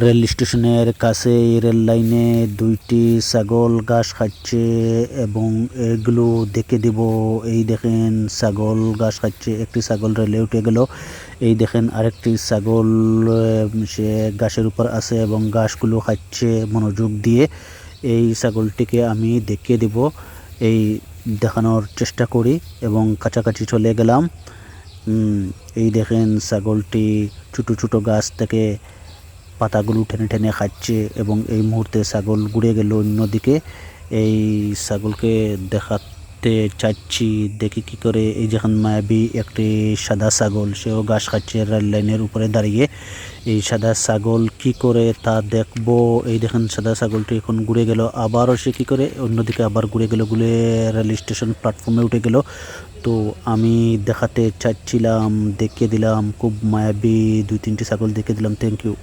Rail স্টেশনের কাছে rail লাইনে দুইটি ছাগল ঘাস খাচ্ছে এবং এগুলো দেখে দিব। এই দেখেন ছাগল ঘাস খাচ্ছে, একটি ছাগল রেলে উঠে গেল। এই দেখেন আরেকটি ছাগল সে ঘাসের উপর আছে এবং ঘাসগুলো খাচ্ছে মনোযোগ দিয়ে। এই ছাগলটিকে আমি দেখিয়ে দিব, এই দেখানোর চেষ্টা করি এবং কাছাকাছি চলে গেলাম। এই দেখেন ছাগলটি ছোটো ছোটো গাছ থেকে পাতাগুলো টেনে টেনে খাচ্ছে এবং এই মুহূর্তে ছাগল ঘুরে গেল অন্যদিকে। এই ছাগলকে দেখাতে চাচ্ছি, দেখি কি করে। এই যেখান মায়াবী একটি সাদা ছাগল, সেও ঘাস খাচ্ছে রেল লাইনের উপরে দাঁড়িয়ে। এই সাদা ছাগল কি করে তা দেখবো। এই দেখেন সাদা ছাগলটি এখন ঘুরে গেল, আবারও সে কি করে অন্যদিকে আবার ঘুরে গেল, ঘুরে রেল স্টেশন প্ল্যাটফর্মে উঠে গেল। তো আমি দেখাতে চাচ্ছিলাম, দেখিয়ে দিলাম, খুব মায়াবী দুই তিনটি ছাগল দেখিয়ে দিলাম। Thank you.